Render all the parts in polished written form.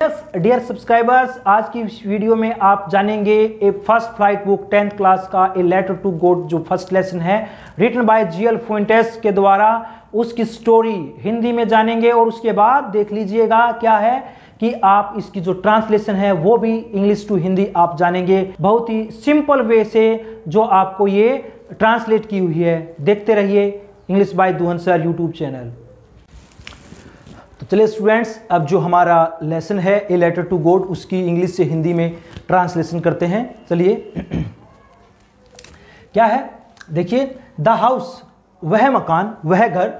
Dear subscribers, आज की इस वीडियो में आप जानेंगे a first flight book 10th class का ए लेटर टू गॉड जो फर्स्ट लेसन है रिटन बाय जीएल फुएंटेस के द्वारा, उसकी स्टोरी हिंदी में जानेंगे और उसके बाद देख लीजिएगा क्या है कि आप इसकी जो ट्रांसलेशन है वो भी इंग्लिश टू हिंदी आप जानेंगे बहुत ही सिंपल वे से जो आपको ये ट्रांसलेट की हुई है। देखते रहिए English by Duhan sir YouTube channel. तो चलिए स्टूडेंट्स, अब जो हमारा लेसन है ए लेटर टू गॉड उसकी इंग्लिश से हिंदी में ट्रांसलेशन करते हैं। चलिए क्या है, देखिए द हाउस, वह मकान, वह घर,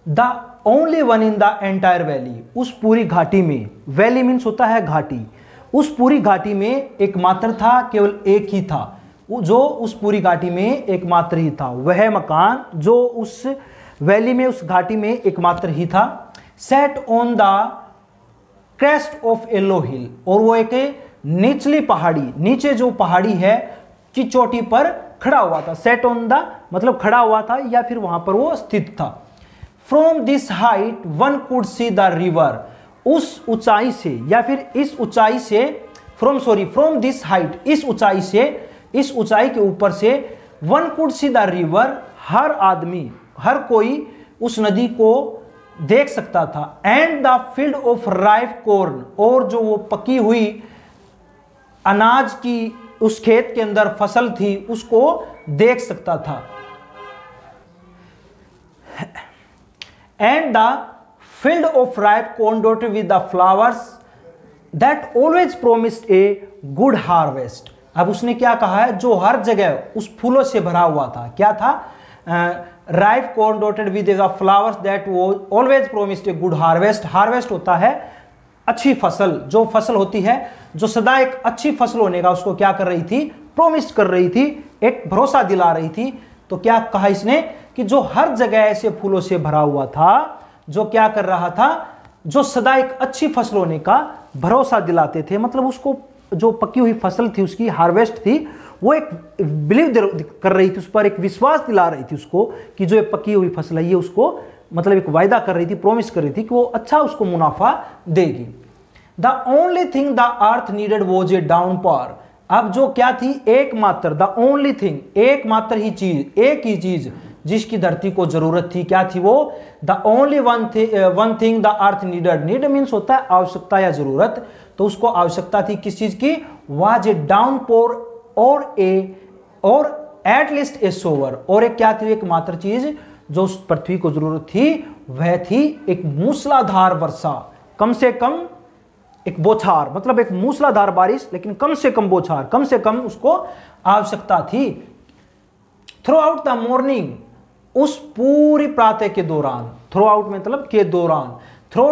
the only one in the entire valley, उस पूरी घाटी में, वैली मीन्स होता है घाटी, उस पूरी घाटी में एकमात्र था, केवल एक ही था, जो उस पूरी घाटी में एकमात्र ही था, वह मकान जो उस वैली में, उस घाटी में एकमात्र ही था। Set on the crest of yellow hill, और वो एक निचली पहाड़ी, नीचे जो पहाड़ी है की चोटी पर खड़ा हुआ था। सेट ऑन द मतलब खड़ा हुआ था या फिर वहां पर वो स्थित था। From this height one could see the river, उस ऊंचाई से या फिर इस ऊंचाई से, फ्रॉम दिस हाइट, इस ऊंचाई से, इस ऊंचाई के ऊपर से one could see the river, हर आदमी, हर कोई उस नदी को देख सकता था। And the field of ripe corn, और जो वो पकी हुई अनाज की उस खेत के अंदर फसल थी उसको देख सकता था। And the field of ripe corn dotted with the flowers that always promised a good harvest. अब उसने क्या कहा है, जो हर जगह उस फूलों से भरा हुआ था, क्या था, ripe corn dotted with the flowers that वो always promised a good harvest. Harvest होता है अच्छी फसल, जो फसल होती है जो सदा एक अच्छी फसल होने का उसको क्या कर रही थी, प्रोमिस कर रही थी, एक भरोसा दिला रही थी। तो क्या कहा इसने कि जो हर जगह ऐसे फूलों से भरा हुआ था, जो क्या कर रहा था, जो सदा एक अच्छी फसल होने का भरोसा दिलाते थे, मतलब उसको जो पकी हुई फसल थी उसकी हार्वेस्ट थी, वो एक बिलीव कर रही थी, उस पर एक विश्वास दिला रही थी उसको कि जो ये पकी हुई फसल है ये उसको मतलब एक वायदा कर रही थी, प्रॉमिस कर रही थी कि वो अच्छा उसको मुनाफा देगी। The only thing the earth needed was a downpour. अब जो क्या थी, एकमात्र, द ओनली थिंग, एकमात्र ही चीज, एक ही चीज जिसकी धरती को जरूरत थी, क्या थी वो, the only one thing the earth needed. Need means होता है आवश्यकता या जरूरत, तो उसको आवश्यकता थी किस चीज की, वाज ए डाउनपोर और एट लीस्ट ए सोवर, और एक क्या थी, एकमात्र चीज जो उस पृथ्वी को जरूरत थी वह थी एक मूसलाधार वर्षा, कम से कम एक बौछार, मतलब एक मूसलाधार बारिश लेकिन कम से कम बौछार, कम से कम उसको आवश्यकता थी। थ्रू आउट द मॉर्निंग, उस पूरी प्रातः के दौरान, थ्रू आउट मतलब के दौरान, through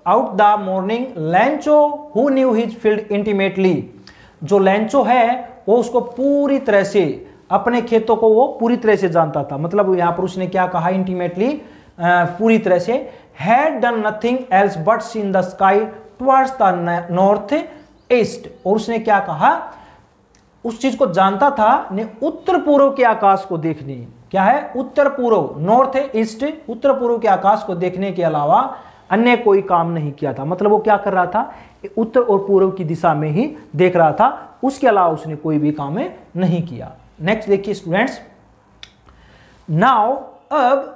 out the morning लैंचो who knew his field intimately, जो लैंचो है वो उसको पूरी तरह से, अपने खेतों को वो पूरी तरह से जानता था, मतलब यहां पर उसने क्या कहा, इंटीमेटली, पूरी तरह से, had done nothing else but seen the sky towards the north east, और उसने क्या कहा, उस चीज को जानता था ने उत्तर पूर्व के आकाश को देखने, क्या है, उत्तर पूर्व, नॉर्थ ईस्ट, उत्तर पूर्व के आकाश को देखने के अलावा अन्य कोई काम नहीं किया था। मतलब वो क्या कर रहा था, उत्तर और पूर्व की दिशा में ही देख रहा था, उसके अलावा उसने कोई भी काम नहीं किया। नेक्स्ट देखिए स्टूडेंट्स, नाउ अब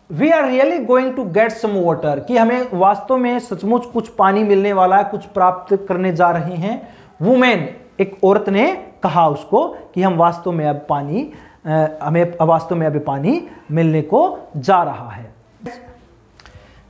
we are really going to get some water, कि हमें वास्तव में सचमुच कुछ पानी मिलने वाला है, कुछ प्राप्त करने जा रहे हैं। वुमेन, एक औरत ने कहा उसको कि हम वास्तव में अब पानी, हमें वास्तव में अब पानी मिलने को जा रहा है।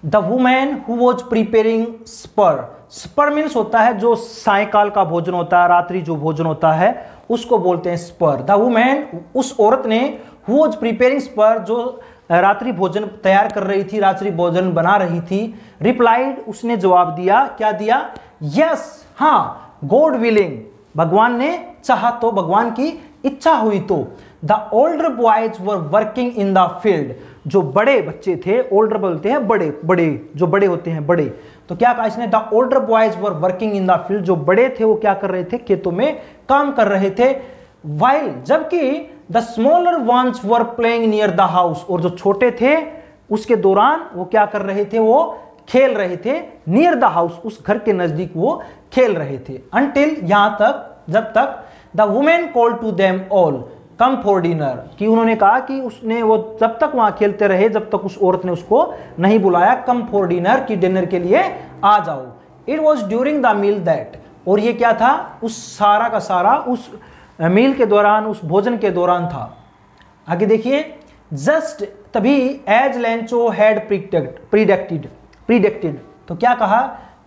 The women who was preparing supper, supper means होता है जो सायकाल का भोजन होता है, रात्रि जो भोजन होता है उसको बोलते हैं स्पर। द वुमेन, उस औरत ने, हु वॉज प्रिपेयरिंग स्पर, जो रात्रि भोजन तैयार कर रही थी, रात्रि भोजन बना रही थी, रिप्लाइड, उसने जवाब दिया, क्या दिया, यस, हाँ, गॉड विलिंग, भगवान ने चाहा तो, भगवान की इच्छा हुई तो। The older boys were working in the field, जो बड़े बच्चे थे, ओल्डर बोलते हैं बड़े, बड़े जो बड़े होते हैं बड़े, तो क्या कहा इसने, the older boys were working in the field, जो बड़े थे वो क्या कर रहे थे, खेतों में काम कर रहे थे। वाइल, जबकि the smaller ones were playing near the house, और जो छोटे थे उसके दौरान वो क्या कर रहे थे, वो खेल रहे थे, नियर द हाउस, उस घर के नजदीक वो खेल रहे थे, अनटिल, यहां तक, जब तक the women call to them all come for dinner, कि उन्होंने कहा कि उसने, वो जब तक वहां खेलते रहे, जब तक उस औरत ने उसको नहीं बुलाया कम फॉर डिनर, कि डिनर के लिए आ जाओ। It was during the meal that, और ये क्या था, उस सारा का सारा उस मील के दौरान, उस भोजन के दौरान था। आगे देखिए, जस्ट तभी एज लेंचो हैड प्रीडिक्टेड, तो क्या कहा,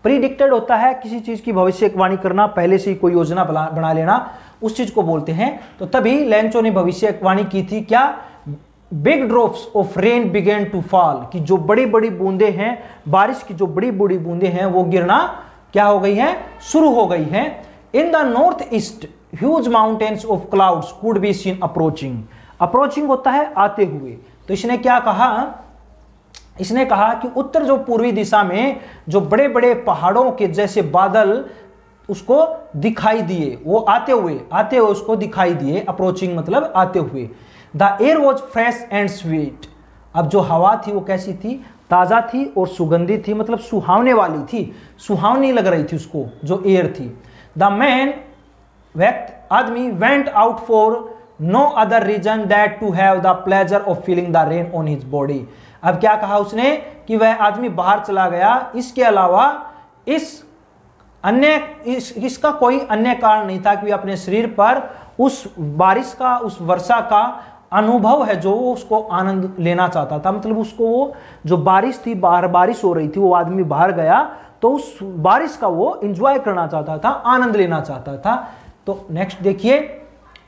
प्रीडिक्टेड होता है किसी चीज की भविष्यवाणी करना, पहले से ही कोई योजना बना लेना, उस चीज को बोलते हैं। तो तभी लेंचो ने भविष्यवाणी की थी, क्या, big drops of rain began to fall, कि जो बड़ी बड़ी बूंदे हैं, बारिश की जो बड़ी बड़ी बूंदे हैं वो गिरना क्या हो गई हैं, शुरू हो गई हैं। In the north east huge mountains of clouds could be seen approaching, approaching होता है आते हुए। तो इसने क्या कहा, इसने कहा कि उत्तर जो पूर्वी दिशा में जो बड़े बड़े पहाड़ों के जैसे बादल उसको दिखाई दिए, वो आते हुए उसको दिखाई दिए, अप्रोचिंग मतलब आते हुए। The air was fresh and sweet, अब जो हवा थी वो कैसी थी, ताजा थी और सुगंधित थी, मतलब सुहावने वाली थी, सुहावनी लग रही थी उसको, जो एयर थी। द मैन, व्यक्ति, आदमी, went out for no other reason that to have the pleasure of feeling the rain on his body. अब क्या कहा उसने कि वह आदमी बाहर चला गया, इसके अलावा इसका कोई अन्य कारण नहीं था कि वह अपने शरीर पर उस बारिश का, उस वर्षा का अनुभव है जो वो उसको आनंद लेना चाहता था। मतलब उसको वो जो बारिश थी, बाहर बारिश हो रही थी, वो आदमी बाहर गया तो उस बारिश का वो एंजॉय करना चाहता था, आनंद लेना चाहता था। तो नेक्स्ट देखिए,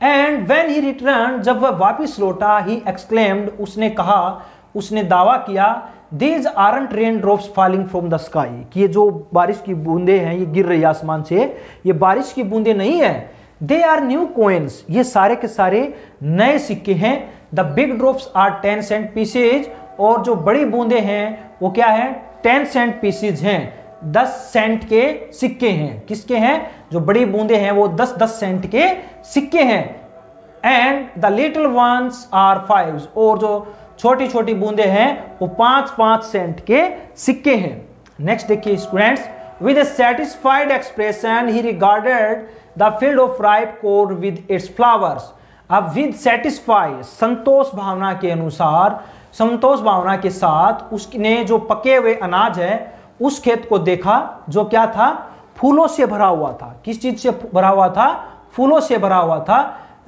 एंड व्हेन ही रिटर्न, जब वह वापिस लौटा, ही एक्सक्लेम्ड, उसने कहा, उसने दावा किया, these aren't rain drops falling from the sky, कि ये जो बारिश की बूंदे हैं ये गिर रही है आसमान से, ये बारिश की बूंदे नहीं है, दे आर न्यू कॉइन्स, ये सारे के सारे नए सिक्के हैं। The big drops are 10 cent pieces, और जो बड़ी बूंदे हैं वो क्या है, 10 सेंट पीसेज हैं, 10 सेंट के सिक्के हैं। किसके हैं, जो बड़ी बूंदे हैं वो 10-10 सेंट के सिक्के हैं। And the little ones are 5, और जो छोटी छोटी बूंदे हैं वो 5-5 सेंट के सिक्के हैं। नेक्स्ट देखिए students, with A satisfied expression he regarded the field of ripe corn with its flowers. अब विद सेटिस्फाई, संतोष भावना के अनुसार, संतोष भावना के साथ उसने जो पके हुए अनाज है उस खेत को देखा, जो क्या था, फूलों से भरा हुआ था। किस चीज से भरा हुआ था, फूलों से भरा हुआ था।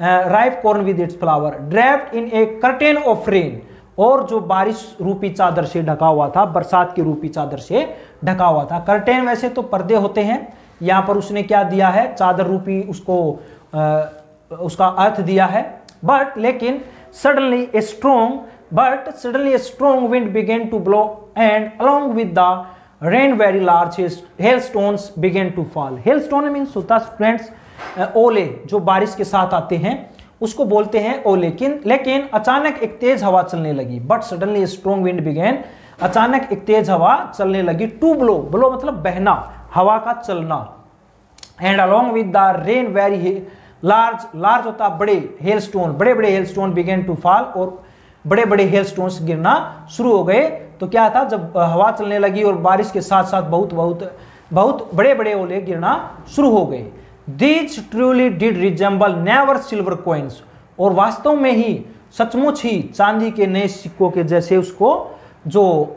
Ripe corn with its flower, draped in A curtain of rain, और जो बारिश रूपी चादर से ढका हुआ था, बरसात की रूपी चादर से ढका हुआ था। कर्टेन वैसे तो पर्दे होते हैं, यहां पर उसने क्या दिया है, चादर रूपी उसको उसका अर्थ दिया है। बट लेकिन suddenly a strong wind began to blow and along with the rain very large hailstones began to fall. Hailstone means होता स्टूडेंट्स ओले, जो बारिश के साथ आते हैं उसको बोलते हैं ओले। लेकिन अचानक एक तेज हवा चलने लगी, but suddenly strong wind began, अचानक एक तेज हवा चलने लगी, टू ब्लो, ब्लो मतलब बहना, हवा का चलना। And along with the rain very large होता बड़े, हेलस्टोन, बड़े बड़े हेलस्टोन बिगेन टू फॉल, और बड़े बड़े हेलस्टोन्स गिरना शुरू हो गए। तो क्या था, जब हवा चलने लगी और बारिश के साथ साथ बहुत बड़े बड़े ओले गिरना शुरू हो गए। These truly did resemble never silver coins, और वास्तव में ही सचमुच ही चांदी के नए सिक्कों के जैसे उसको जो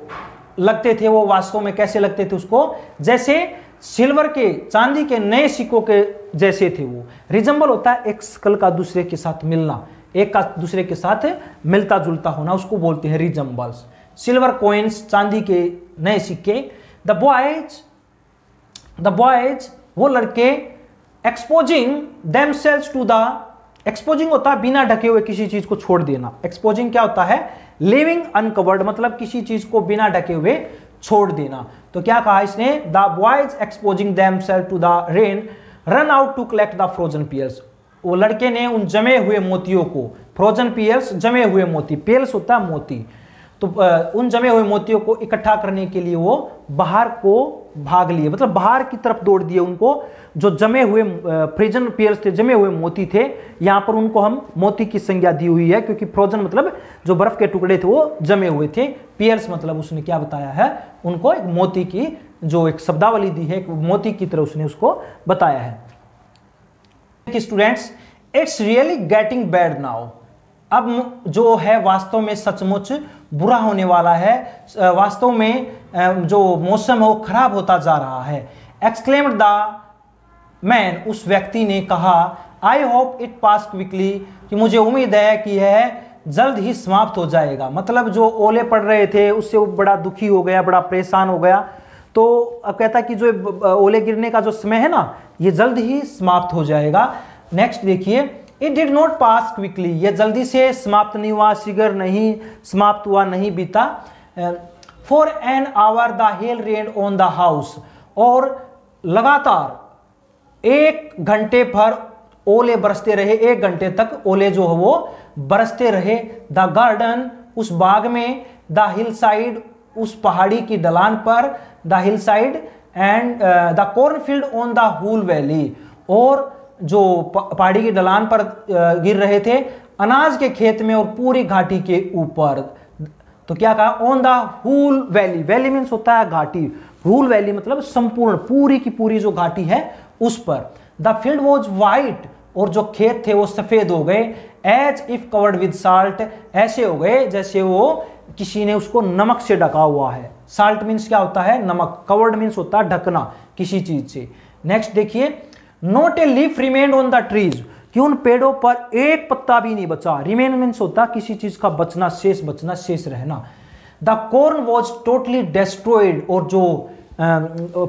लगते थे, वो वास्तव में कैसे लगते थे उसको, जैसे सिल्वर के, चांदी के नए सिक्कों के जैसे थे वो। रिजेंबल होता है एक शकल का दूसरे के साथ मिलना, एक का दूसरे के साथ मिलता जुलता होना, उसको बोलते हैं रिजेंबल्स। सिल्वर कॉइन्स, चांदी के नए सिक्के। द बॉयज वो लड़के, exposing themselves to the, exposing होता है बिना ढके हुए किसी चीज को छोड़ देना। एक्सपोजिंग क्या होता है, लिविंग अनकवर्ड, मतलब किसी चीज को बिना ढके हुए छोड़ देना। तो क्या कहा इसने, the boys exposing themselves to the rain run out to collect the frozen pearls. वो लड़के ने उन जमे हुए मोतियों को, फ्रोजन पियर्स जमे हुए मोती, पेल्स होता है मोती, तो उन जमे हुए मोतियों को इकट्ठा करने के लिए वो बाहर को भाग लिए, मतलब बाहर की तरफ दौड़ दिए उनको। जो जमे हुए फ्रोजन पेयर्स थे, जमे हुए मोती थे, यहाँ पर उनको हम मोती की संज्ञा दी हुई है, क्योंकि फ्रोजन मतलब जो बर्फ के टुकड़े थे वो जमे हुए थे। पेयर्स मतलब उसने क्या बताया है, उनको एक मोती की जो एक शब्दावली दी है, एक मोती की तरह उसने उसको बताया है। Students, it's really getting bad now. अब जो है वास्तव में सचमुच बुरा होने वाला है, वास्तव में जो मौसम है वो खराब होता जा रहा है। एक्सक्लेम्ड द मैन, उस व्यक्ति ने कहा, I hope it pass quickly, कि मुझे उम्मीद है कि यह जल्द ही समाप्त हो जाएगा। मतलब जो ओले पड़ रहे थे उससे वो बड़ा दुखी हो गया, बड़ा परेशान हो गया। तो अब कहता कि जो ओले गिरने का जो समय है ना, ये जल्द ही समाप्त हो जाएगा। नेक्स्ट देखिए, it did not pass quickly, यह जल्दी से समाप्त नहीं हुआ, शीघ्र नहीं समाप्त हुआ, नहीं बीता। For an hour the hell rain on the house, और लगातार 1 घंटे पर ओले बरसते रहे, 1 घंटे तक ओले जो है वो बरसते रहे। द गार्डन, उस बाग में, द हिल साइड, उस पहाड़ी की ढलान पर, the hill side, and the cornfield on the whole valley, और जो पहाड़ी की ढलान पर गिर रहे थे, अनाज के खेत में और पूरी घाटी के ऊपर। तो क्या कहा, on the whole valley, valley means होता है घाटी, हूल वैली मतलब संपूर्ण, पूरी की पूरी जो घाटी है उस पर। द फील्ड वॉज वाइट, और जो खेत थे वो सफेद हो गए। As if covered with salt, ऐसे हो गए जैसे वो किसी ने उसको नमक से ढका हुआ है। साल्ट मीन्स क्या होता है, नमक। कवर्ड मीन्स होता है ढकना किसी चीज से। नेक्स्ट देखिए, not a leaf remained on the trees, कि उन पेड़ों पर एक पत्ता भी नहीं बचा। रिमेन मीन्स होता किसी चीज का बचना, शेष बचना, शेष रहना। The corn was totally destroyed, और जो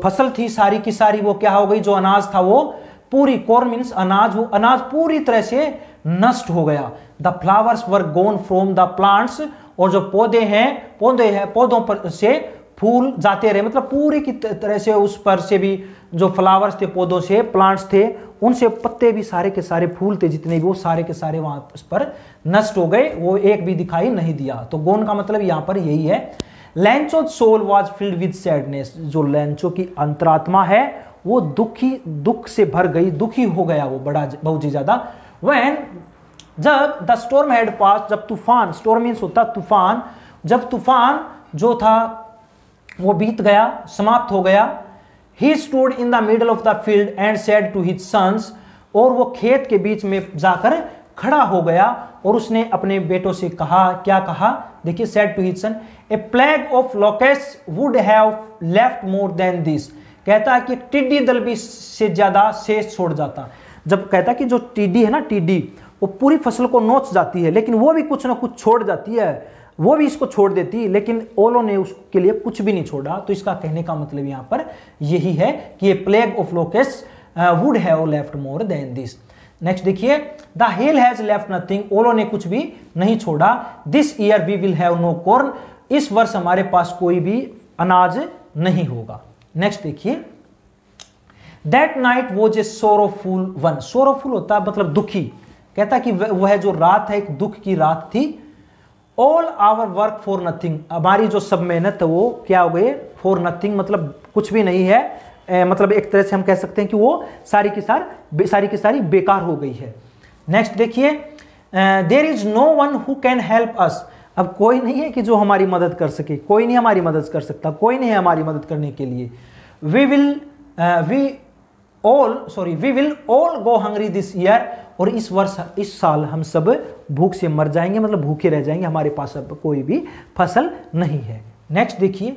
फसल थी सारी की सारी वो क्या हो गई, जो अनाज था वो पूरी, कॉर्न मीन्स अनाज, वो अनाज पूरी तरह से नष्ट हो गया। The flowers were gone from the plants, और जो पौधे हैं, पौधों पर से फूल जाते रहे, मतलब पूरी की तरह से उस पर से भी जो फ्लावर्स थे, पौधों से, प्लांट्स थे, उनसे पत्ते भी सारे के सारे, फूल थे जितने भी, वो सारे के सारे वहां उस पर नष्ट हो गए, वो एक भी दिखाई नहीं दिया। तो गोन का मतलब यहां पर यही है। Lencho soul was filled with sadness, जो लैंचो की अंतरात्मा है वो दुख से भर गई, दुखी हो गया वो बहुत ही ज्यादा। व्हेन, जब द स्टॉर्म हैड पास, जब तूफान, स्टॉर्म मीन्स होता तूफान, जब तूफान जो था वो बीत गया, समाप्त हो गया। He stood in the middle of the field and said to his sons, और वो खेत के बीच में जाकर खड़ा हो गया और उसने अपने बेटों से कहा, क्या कहा, देखिए, said to his son, a plague of locusts would have left more than this, कहता है कि टिड्डी दल भी से ज्यादा शेष छोड़ जाता। जब कहता है कि जो टिड्डी है ना, टिड्डी वो पूरी फसल को नोच जाती है, लेकिन वो भी कुछ ना कुछ छोड़ जाती है, वो भी इसको छोड़ देती, लेकिन ओलों ने उसके लिए कुछ भी नहीं छोड़ा। तो इसका कहने का मतलब यहां पर यही है कि ये plague of locust would have left more than this. Next देखिए, the hail has left nothing, ओलों ने कुछ भी नहीं छोड़ा। This year we will have no corn, इस वर्ष हमारे पास कोई भी अनाज नहीं होगा। नेक्स्ट देखिए, that night was a sorrowful one, sorrowful होता है मतलब दुखी, कहता कि वह जो रात है एक दुख की रात थी। All our work for nothing, हमारी जो सब मेहनत है वो क्या हो गई, फॉर नथिंग मतलब कुछ भी नहीं है, मतलब एक तरह से हम कह सकते हैं कि वो सारी की सारी बेकार हो गई है। नेक्स्ट देखिए, there is no one who can help us, अब कोई नहीं है कि जो हमारी मदद कर सके, कोई नहीं हमारी मदद कर सकता, कोई नहीं है हमारी मदद करने के लिए। We will all go hungry this year, और इस साल हम सब भूख से मर जाएंगे, मतलब भूखे रह जाएंगे, हमारे पास अब कोई भी फसल नहीं है। नेक्स्ट देखिए,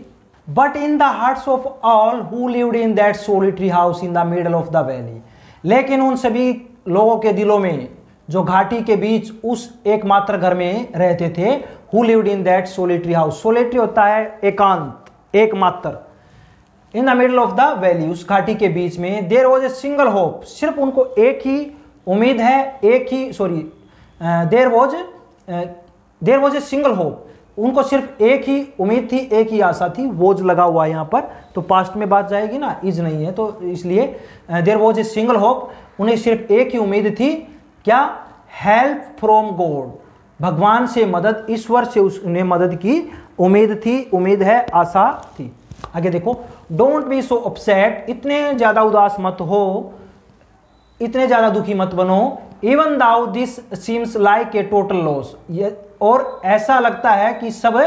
but in the hearts of all who lived in that solitary house in the middle of the valley, लेकिन उन सभी लोगों के दिलों में जो घाटी के बीच उस एकमात्र घर में रहते थे, who lived in that solitary house, solitary होता है एकांत, एकमात्र, in the middle of the valley, उस घाटी के बीच में, there was a single hope, सिर्फ उनको एक ही उम्मीद है, there was a single hope, उनको सिर्फ एक ही उम्मीद थी, एक ही आशा थी। वोज लगा हुआ है यहाँ पर, तो पास्ट में बात जाएगी ना, इज नहीं है, तो इसलिए there was a single hope, उन्हें सिर्फ एक ही उम्मीद थी, क्या, हेल्प फ्रॉम गॉड, भगवान से मदद, ईश्वर से उन्हें मदद की उम्मीद थी, उम्मीद है, आशा थी। आगे देखो, डोंट बी सो अपसेट, इतने ज्यादा उदास मत हो, इतने ज्यादा दुखी मत बनो। Even though this seems like a total loss, और ऐसा लगता है कि सब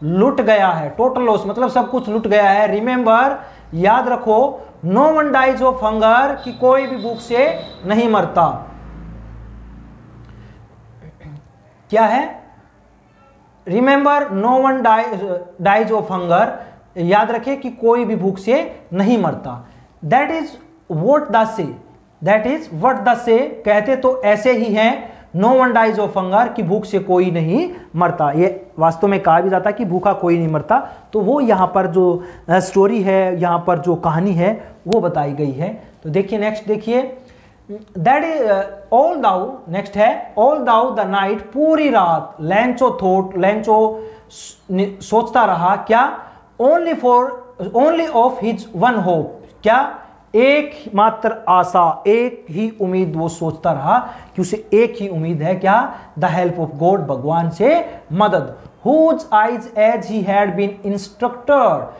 लुट गया है। टोटल लॉस मतलब सब कुछ लुट गया है। रिमेंबर, याद रखो, no one dies of hunger, कि कोई भी भूख से नहीं मरता। क्या है? Remember no one dies of hunger, याद रखे कि कोई भी भूख से नहीं मरता। That is what the say, that is what the say, कहते तो ऐसे ही हैं, no one dies of hunger, कि भूख से कोई नहीं मरता। ये वास्तव में कहा भी जाता है कि भूखा कोई नहीं मरता। तो वो यहाँ पर जो स्टोरी है, यहाँ पर जो कहानी है वो बताई गई है। तो देखिए नेक्स्ट, देखिए that is all though, next है ऑल दाउ द नाइट, पूरी रात लैंचो थॉट, लैंचो सोचता रहा, क्या? Only of his one hope, क्या? एक मात्र आशा, एक ही उम्मीद वो सोचता रहा कि उसे एक ही उम्मीद है, क्या? द हेल्प ऑफ गॉड, भगवान से मदद। Whose eyes as he had been instructor,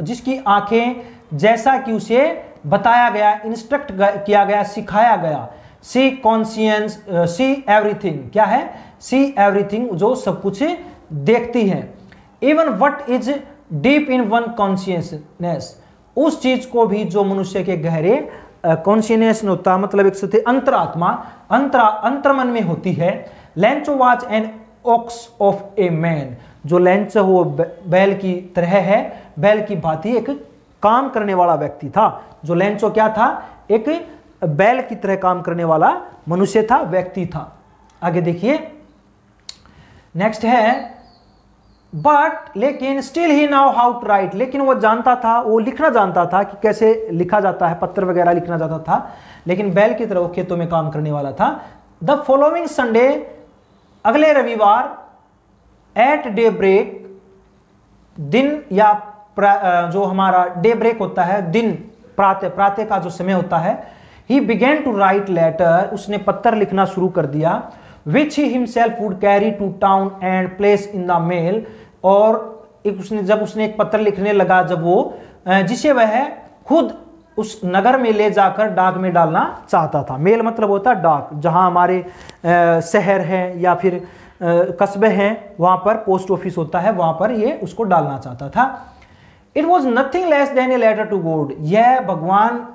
जिसकी आंखें जैसा कि उसे बताया गया, इंस्ट्रक्ट किया गया, सिखाया गया। सी कॉन्शियंस, सी एवरीथिंग, क्या है? सी एवरीथिंग, जो सब कुछ देखती है। Even what is deep in one consciousness, उस चीज को भी जो मनुष्य के गहरे कॉन्शियसनेस होता है, मतलब एक सत्य अंतरात्मा, अंतर्मन में होती है। लैंचो was an ox of a man, जो लैंच वो बैल की तरह है, बैल की भांति एक काम करने वाला व्यक्ति था। जो लैंचो क्या था? एक बैल की तरह काम करने वाला मनुष्य था, व्यक्ति था। आगे देखिए नेक्स्ट है, बट लेकिन still he now how to write, लेकिन वो जानता था, वो लिखना जानता था कि कैसे लिखा जाता है, पत्र वगैरह लिखना जाता था, लेकिन बैल की तरह खेतों में काम करने वाला था। द फॉलोइंग संडे, अगले रविवार, एट डे ब्रेक, दिन या जो हमारा डे ब्रेक होता है, दिन, प्रातः का जो समय होता है, he began to write letter, उसने पत्र लिखना शुरू कर दिया, which he himself would carry to town and place in the mail, और जब उसने एक पत्र लिखने लगा, जब वो जिसे वह खुद उस नगर में ले जाकर डाक में डालना चाहता था। मेल मतलब होता है डाक, जहां हमारे शहर हैं या फिर कस्बे हैं, वहां पर पोस्ट ऑफिस होता है, वहां पर ये उसको डालना चाहता था। It was nothing less than a letter to God, यह भगवान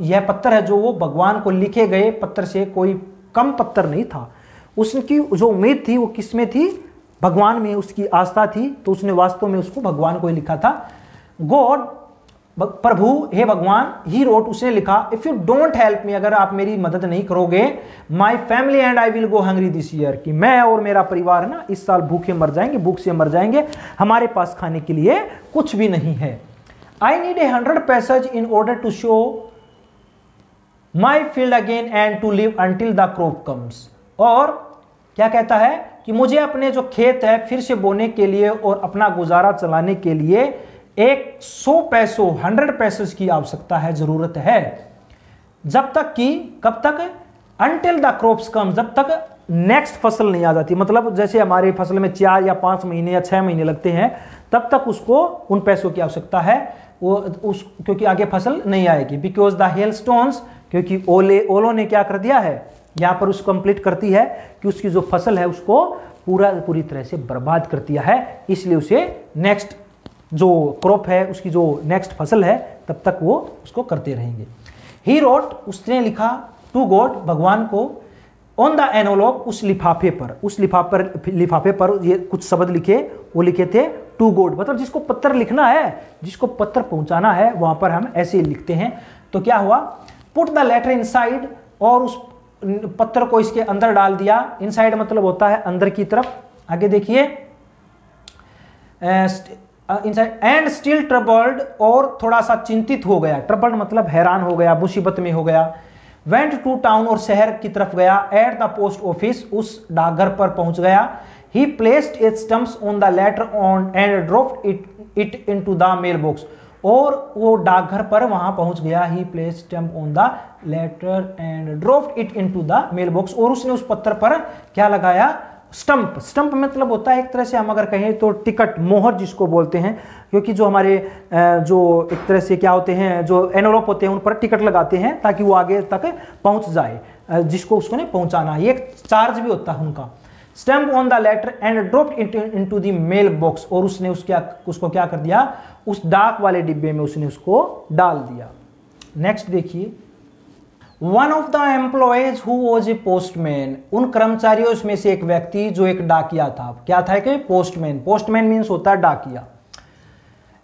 यह पत्र है जो वो भगवान को लिखे गए पत्र से कोई कम पत्र नहीं था। उसकी जो उम्मीद थी वो किसमें थी? भगवान में उसकी आस्था थी, तो उसने वास्तव में उसको भगवान को ही लिखा था। गॉड, प्रभु, हे भगवान, ही रोट, उसने लिखा, if you don't help me, अगर आप मेरी मदद नहीं करोगे, my family and I will go hungry this year, कि मैं और मेरा परिवार ना इस साल भूखे मर जाएंगे, भूख से मर जाएंगे, हमारे पास खाने के लिए कुछ भी नहीं है। I need 100 pesos in order to sow my field again and to live until the crop comes, और क्या कहता है कि मुझे अपने जो खेत है फिर से बोने के लिए और अपना गुजारा चलाने के लिए 100 पैसों 100 पैसेज की आवश्यकता है, जरूरत है। जब तक कि, कब तक? अंटिल द क्रॉप्स कम्स, जब तक नेक्स्ट फसल नहीं आ जाती, मतलब जैसे हमारी फसल में 4 या 5 महीने या 6 महीने लगते हैं, तब तक उसको उन पैसों की आवश्यकता है, क्योंकि आगे फसल नहीं आएगी। बिकॉज द हेल स्टोन्स, क्योंकि ओलों ने क्या कर दिया है, यहाँ पर उसको कंप्लीट करती है कि उसकी जो फसल है उसको पूरी तरह से बर्बाद कर दिया है, इसलिए उसे नेक्स्ट जो क्रॉप है, उसकी जो नेक्स्ट फसल है, तब तक वो उसको करते रहेंगे। ही रोट, उसने लिखा, टू गॉड, भगवान को, ऑन द एनवलप, उस लिफाफे पर ये कुछ शब्द लिखे, वो लिखे थे टू गॉड, मतलब जिसको पत्र लिखना है, जिसको पत्र पहुंचाना है, वहां पर हम ऐसे लिखते हैं। तो क्या हुआ? पुट द लेटर इनसाइड, और उस पत्र को इसके अंदर डाल दिया। इनसाइड मतलब होता है अंदर की तरफ। आगे देखिए, इनसाइड एंड स्टिल ट्रबल्ड, और थोड़ा सा चिंतित हो गया, ट्रबल्ड मतलब हैरान हो गया, मुसीबत में हो गया। वेंट टू टाउन, और शहर की तरफ गया। एट द पोस्ट ऑफिस, उस डाकघर पर पहुंच गया। He placed its stamps on the letter on and dropped it into the mail box, और वो डाकघर पर वहां पहुंच गया। He placed stamp on the letter and dropped it into the mail box, और उसने उस पत्र पर क्या लगाया? स्टंप, स्टंप मतलब होता है एक तरह से हम अगर कहें तो टिकट, मोहर जिसको बोलते हैं, क्योंकि जो हमारे जो एक तरह से क्या होते हैं, जो एनवलप होते हैं उन पर टिकट लगाते हैं ताकि वो आगे तक पहुंच जाए, जिसको उसको नहीं पहुंचाना, ये एक चार्ज भी होता है उनका। Stamp on the letter and dropped into the mail box, और उसने उसको क्या कर दिया, उस डाक वाले डिब्बे में उसने उसको डाल दिया। नेक्स्ट देखिए, one of the employees who was a postman, उन कर्मचारियों में से एक व्यक्ति जो एक डाकिया था, क्या था कि पोस्टमैन, पोस्टमैन मीन्स होता है डाकिया,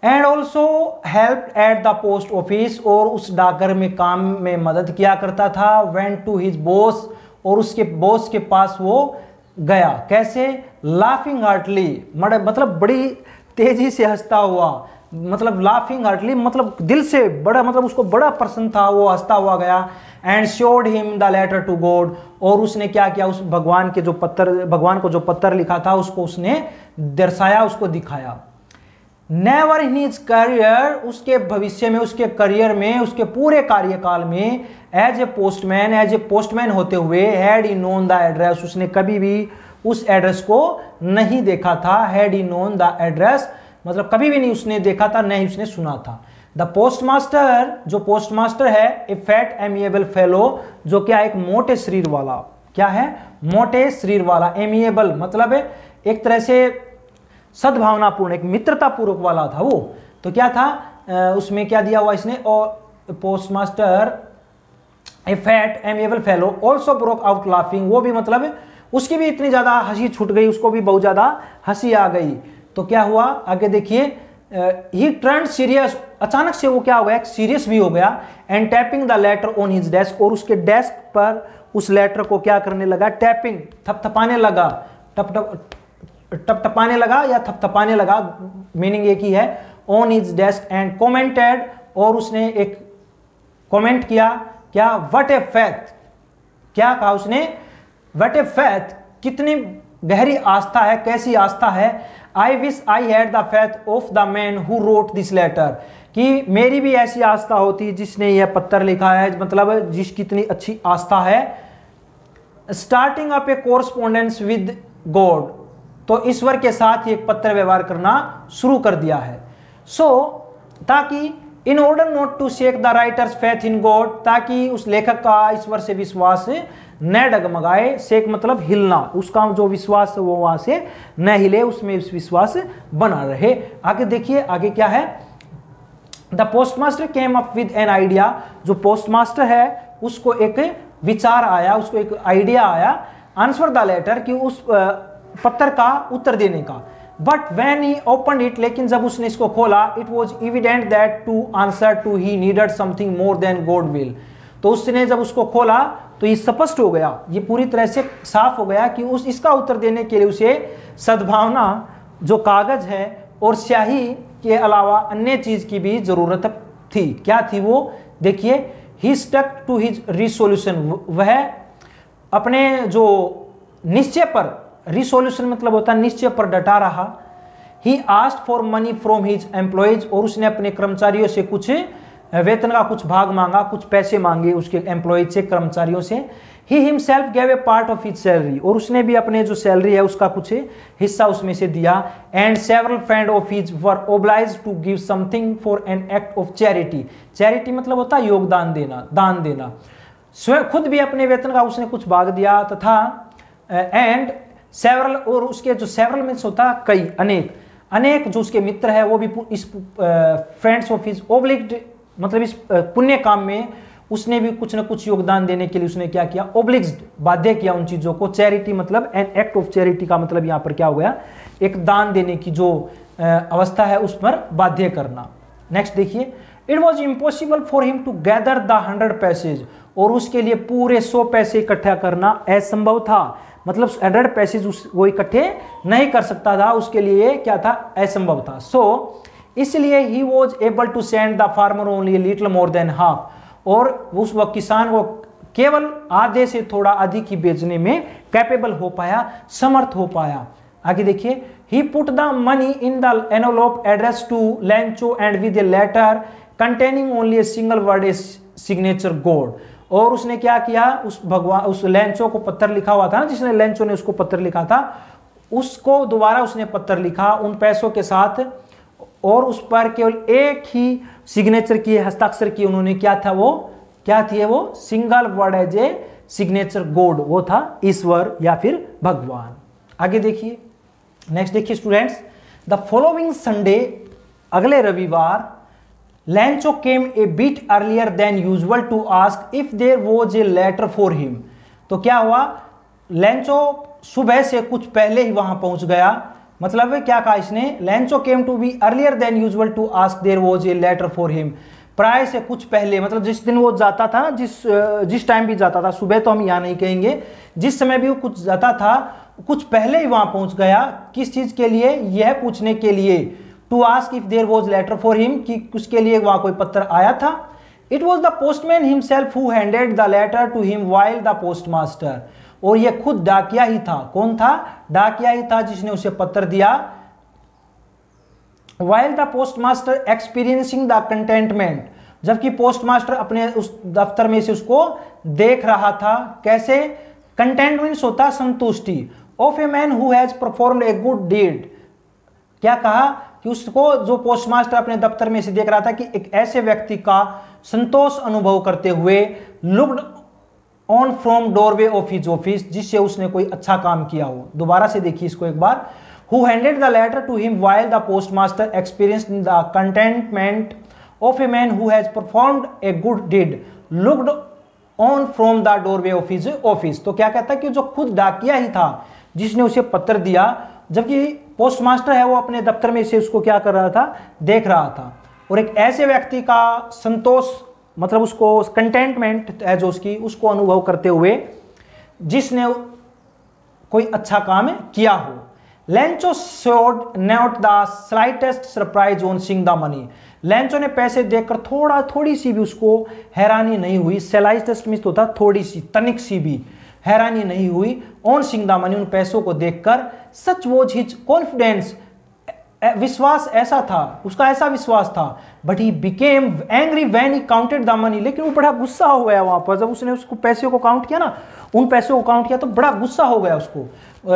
and also help at the post office, और उस डाकघर में काम में मदद किया करता था, वेंट टू हिज बॉस, और उसके बॉस के पास वो गया, कैसे, लाफिंग हार्टली, मतलब बड़ी तेजी से हंसता हुआ, मतलब लाफिंग हार्टली मतलब दिल से बड़ा, मतलब उसको बड़ा प्रसन्न था, वो हंसता हुआ गया, and showed him the letter to God, और उसने क्या किया, उस भगवान के जो पत्र, भगवान को जो पत्र लिखा था उसको उसने दर्शाया, उसको दिखाया। नेवर इन हिज करियर, उसके भविष्य में, उसके करियर में, उसके पूरे कार्यकाल में, एज ए पोस्टमैन होते हुए, had he known the address, उसने कभी भी उस एड्रेस को नहीं देखा था, had he known the address मतलब कभी भी नहीं उसने देखा था, नहीं उसने सुना था। द पोस्टमास्टर, जो पोस्टमास्टर है, ए फैट एमिएबल फेलो, जो क्या एक मोटे शरीर वाला, क्या है, मोटे शरीर वाला, एमिएबल मतलब एक तरह से सद्भावनापूर्ण, एक मित्रतापूर्वक वाला था वो, तो क्या था उसमें क्या दिया हुआ इसने, और postmaster a fat amiable fellow also broke out laughing, वो भी मतलब उसकी भी इतनी ज्यादा हंसी छूट गई, उसको भी बहुत ज्यादा हंसी आ गई, तो क्या हुआ आगे देखिए, ही टर्न सीरियस, अचानक से वो क्या हो गया, सीरियस भी हो गया, and tapping the letter on his desk, और उसके डेस्क पर उस लेटर को क्या करने लगा, टैपिंग, थपथपाने लगा, टपटपाने लगा या थपथपाने लगा, मीनिंग एक ही है, on his desk, and commented, और उसने एक कमेंट किया, क्या, व्हाट ए फेथ, क्या कहा उसने, व्हाट ए फेथ, कितनी गहरी आस्था है, कैसी आस्था है, I wish I had the faith of the man who wrote this letter, कि मेरी भी ऐसी आस्था होती जिसने यह पत्र लिखा है, मतलब जिसकी इतनी अच्छी आस्था है। Starting up A correspondence with God, तो ईश्वर के साथ ही एक पत्र व्यवहार करना शुरू कर दिया है। ताकि in order not to shake the writer's faith in God, ताकि उस लेखक का ईश्वर से विश्वास न डगमगाए, शेक मतलब हिलना, उसका जो विश्वास है वो वहां से न हिले, उसमें विश्वास बना रहे। आगे देखिए, आगे क्या है, the postmaster came up with an idea, जो पोस्टमास्टर है उसको एक विचार आया, उसको एक आइडिया आया, आंसर द लेटर, कि उस पत्र का उत्तर देने का, but when he opened it, लेकिन जब उसने इसको खोला, it was evident that to answer to he needed something more than God will, तो उसने जब उसको खोला तो ये स्पष्ट हो गया, ये पूरी तरह से साफ हो गया कि इसका उत्तर देने के लिए उसे सद्भावना, जो कागज है और स्याही के अलावा अन्य चीज की भी जरूरत थी। क्या थी वो, देखिए, ही स्टक टू हिज रिसोल्यूशन, वह अपने जो निश्चय पर, रिसोल्यूशन मतलब होता है निश्चय पर डटा रहा। He asked for money from his employees, और उसने अपने कर्मचारियों से कुछ वेतन का कुछ भाग मांगा, कुछ पैसे मांगे उसके एम्प्लॉयज से, कर्मचारियों से। He himself gave a part of his salary, और उसने भी अपने जो सैलरी है उसका कुछ हिस्सा उसमें से दिया। And several friend of his were obliged to give something for an act of charity, charity मतलब होता है योगदान देना, दान देना। स्वयं खुद भी अपने वेतन का उसने कुछ भाग दिया, तथा एंड सेवरल, और उसके जो सेवरल मीन्स होता है कई, अनेक जो उसके मित्र है वो भी इस फ्रेंड्स ऑफ हिज ओब्लिग्ड, मतलब इस पुण्य काम में उसने भी कुछ न कुछ योगदान देने के लिए उसने क्या किया, ओब्लिग्ड, बाध्य किया उन चीजों को। चैरिटी मतलब एन एक्ट ऑफ चैरिटी का मतलब यहाँ पर क्या हो गया, एक दान देने की जो अवस्था है उस पर बाध्य करना। नेक्स्ट देखिए, it was impossible for him to gather the 100 pesos, और उसके लिए पूरे 100 पैसे इकट्ठा करना असंभव था, मतलब 100 पैसेज वो इकट्ठे नहीं कर सकता था, उसके लिए क्या था, असंभव था। इसलिए he was able to send the farmer only little more than half, और उस वक्त किसान को केवल आधे से थोड़ा अधिक ही बेचने में कैपेबल हो पाया, समर्थ हो पाया। आगे देखिए, he put the money in the envelope address to Lencho and with a letter containing only a single word a signature God, और उसने क्या किया, उस लेंचो को पत्र लिखा हुआ था ना, जिसने लेंचो ने उसको पत्र लिखा था, उसको दोबारा उसने पत्र लिखा उन पैसों के साथ, और उस पर केवल एक ही सिग्नेचर की, हस्ताक्षर की उन्होंने। क्या था वो, क्या थी वो, single word as a signature God, वो था ईश्वर या फिर भगवान। आगे देखिए, नेक्स्ट देखिए स्टूडेंट्स, द फॉलोइंग संडे, अगले रविवार, Lencho came a bit earlier than usual to ask if there was a letter for him. तो क्या हुआ, लेंचो सुबह से कुछ पहले ही वहां पहुंच गया। मतलब क्या कहा इसने, Lencho came to be earlier than usual to ask there was a letter for him. प्राय से कुछ पहले, मतलब जिस दिन वो जाता था, जिस टाइम भी जाता था, सुबह तो हम यहाँ नहीं कहेंगे, जिस समय भी वो कुछ जाता था, कुछ पहले ही वहां पहुंच गया। किस चीज के लिए, यह पूछने के लिए, to ask if there was letter for him, कि उसके लिए वहां कोई पत्र आया था। It was the postman himself who handed the letter to him while the postmaster. और यह खुद डाकिया ही था। कौन था, डाकिया ही था जिसने उसे पत्र दिया। While the postmaster experiencing the contentment, जबकि पोस्टमास्टर अपने उस दफ्तर में से उसको देख रहा था। कैसे, कंटेंटमेंट होता संतुष्टि, of a man who has performed a good deed. क्या कहा कि उसको, जो पोस्टमास्टर अपने दफ्तर में से देख रहा था, कि एक ऐसे व्यक्ति का संतोष अनुभव करते हुए, looked on from doorway of his office, जिससे उसने कोई अच्छा काम किया हो। दोबारा से देखिए इसको एक बार, who handed the letter to him while the postmaster experienced the contentment of a man who has performed a good deed, looked on from the doorway of his office. तो क्या कहता है कि जो खुद डाकिया ही था जिसने उसे पत्र दिया, जबकि पोस्टमास्टर है वो अपने दफ्तर में से उसको क्या कर रहा था, देख रहा था। और एक ऐसे व्यक्ति का संतोष, मतलब उसको कंटेंटमेंट है जो उसकी, उसको अनुभव करते हुए, जिसने कोई अच्छा काम किया हो। Lencho showed not the slightest surprise on seeing the money. Lencho ने पैसे देखकर थोड़ी सी भी उसको हैरानी नहीं हुई। स्लाइटेस्ट मीन्स होता थोड़ी सी, तनिक सी भी हैरानी नहीं हुई। ऑन सीइंग द मनी, उन पैसों को देखकर। सच वॉज हिज कॉन्फिडेंस, विश्वास ऐसा था, उसका ऐसा विश्वास था। But he became angry when he counted the money, लेकिन वो बड़ा गुस्सा हो गया वहां पर, जब उसने उसको पैसे को काउंट किया ना, उन पैसों को काउंट किया तो बड़ा गुस्सा हो गया उसको।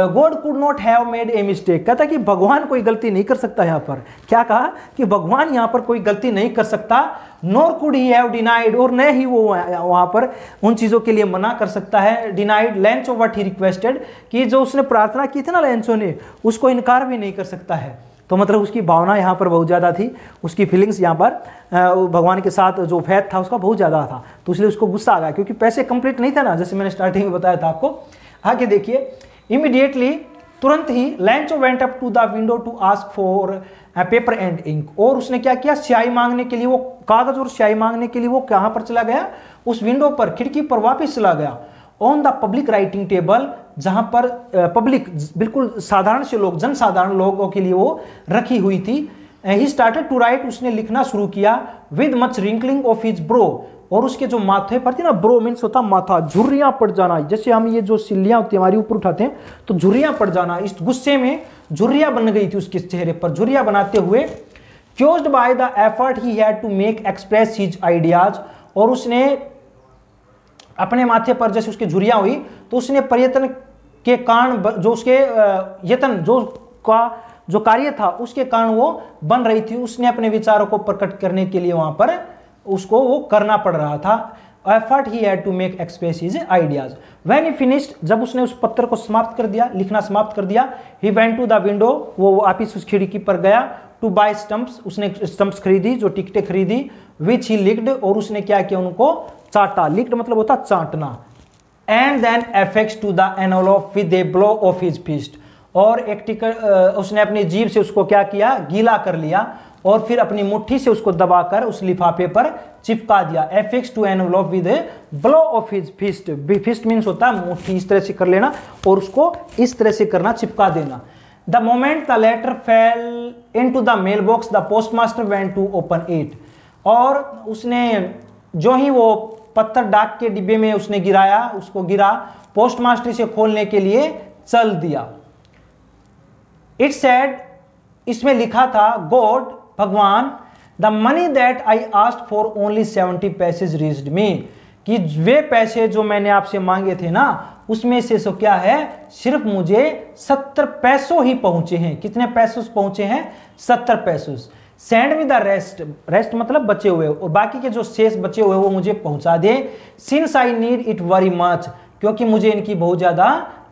God could not have made a mistake, कहता कि भगवान कोई गलती नहीं कर सकता। यहाँ पर क्या कहा कि भगवान यहाँ पर कोई गलती नहीं कर सकता। Nor could he have denied, और न ही वो वहाँ पर उन चीज़ों के लिए मना कर सकता है। Denied Lencho what he requested, कि जो उसने प्रार्थना की थी ना लेंचो ने, उसको इनकार भी नहीं कर सकता है। तो मतलब उसकी भावना यहाँ पर बहुत ज़्यादा थी, उसकी फीलिंग्स यहाँ पर भगवान के साथ जो फैथ था उसका बहुत ज़्यादा था, तो इसलिए उसको गुस्सा आ गया, क्योंकि पैसे कंप्लीट नहीं थे ना, जैसे मैंने स्टार्टिंग में बताया था आपको। आगे देखिए, इमीडिएटली, तुरंत ही, Lencho went up to the window to ask for paper and ink. और उसने क्या किया, स्याही मांगने के लिए, वो कागज और स्याही मांगने के लिए वो कहाँ पर चला गया, उस विंडो पर, खिड़की पर वापस चला गया। On the public writing table, जहां पर पब्लिक बिल्कुल साधारण से लोग, जनसाधारण लोगों के लिए वो रखी हुई थी। ही स्टार्टेड टू राइट, उसने लिखना शुरू किया। With much wrinkling of his bro, और उसके जो माथे पर थी ना, ब्रो मीन्स होता माथा, झुर्रियां पड़ जाना। जैसे हम ये जो सिल्लियां होती है हमारी ऊपर उठाते हैं तो झुर्रियां पड़ जाना, इस गुस्से में झुर्रियां बन गई थी उसके चेहरे पर। झुर्रियां बनाते हुए, caused by the effort he had to make express his ideas, और उसने अपने माथे पर जैसे उसकी झुर्रियां हुई तो उसने प्रयत्न के कारण, जो उसके यत्न जो कार्य था उसके कारण वो बन रही थी, उसने अपने विचारों को प्रकट करने के लिए वहां पर उसको वो करना पड़ रहा था। Effort he had to make express his ideas. When he finished, जब उसने उस पत्र को समाप्त कर दिया, लिखना समाप्त कर दिया, he went to the window, वो वापिस उस खिड़की पर गया। टू बाय स्टम्प्स, उसने स्टम्प्स खरीदी, जो टिकटें खरीदी। विच ही लिक्ड, और उसने क्या किया, उनको चाटा। लिक्ड मतलब होता चाटना। And then affix to the envelope with a blow of his fist, और एक टिकट उसने अपनी जीभ से उसको क्या किया, गीला कर लिया, और फिर अपनी मुट्ठी से उसको दबाकर उस लिफाफे पर चिपका दिया। Affix to envelope with a blow of his fist. Fist means होता है मुट्ठी, इस तरह से कर लेना और उसको इस तरह से करना, चिपका देना। The moment the letter fell into the mail box, the postmaster went to open it, और उसने जो ही वो पत्थर डाक के डिब्बे में उसने गिराया, उसको गिरा, पोस्टमास्टर से खोलने के लिए चल दिया। इट सेड, इसमें लिखा था, गॉड, भगवान, the money that I asked for only 70 pesos reached me, कि वे पैसे जो मैंने आपसे मांगे थे ना, उसमें से सो क्या है, सिर्फ मुझे 70 पैसों ही पहुंचे हैं। कितने पैसों पहुंचे हैं? 70 पैसों। Send me the rest, rest मतलब बचे हुए, और बाकी के जो शेष बचे हुए वो मुझे पहुंचा दे। Since I need it very much, क्योंकि मुझे इनकी बहुत ज्यादा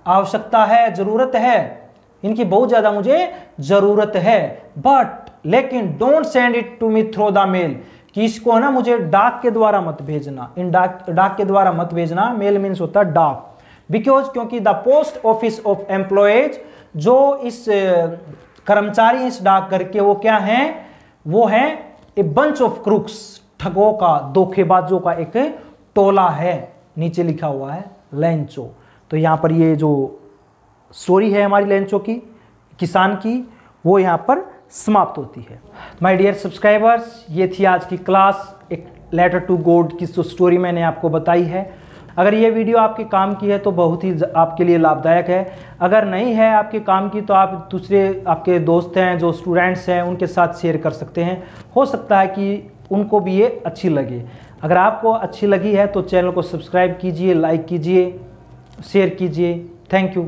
आवश्यकता है, जरूरत है, इनकी बहुत ज्यादा मुझे जरूरत है। बट लेकिन don't send it to me through the mail, कि इसको ना मुझे डाक के द्वारा मत भेजना, इन डाक के द्वारा मत भेजना। मेल मीन्स होता है डाक। बिकॉज क्योंकि the post office of employees, जो इस कर्मचारी इस डाकघर के वो क्या हैं, वो है ए बंच ऑफ क्रूक्स, ठगों का, धोखेबाजों का एक टोला है। नीचे लिखा हुआ है लेंचो। तो यहाँ पर ये जो स्टोरी है हमारी लेंचो की, किसान की, वो यहाँ पर समाप्त होती है। माय डियर सब्सक्राइबर्स, ये थी आज की क्लास, एक लेटर टू गॉड की जो स्टोरी मैंने आपको बताई है। अगर ये वीडियो आपके काम की है तो बहुत ही आपके लिए लाभदायक है। अगर नहीं है आपके काम की तो आप दूसरे आपके दोस्त हैं जो स्टूडेंट्स हैं उनके साथ शेयर कर सकते हैं। हो सकता है कि उनको भी ये अच्छी लगे। अगर आपको अच्छी लगी है तो चैनल को सब्सक्राइब कीजिए, लाइक कीजिए, शेयर कीजिए। Thank you.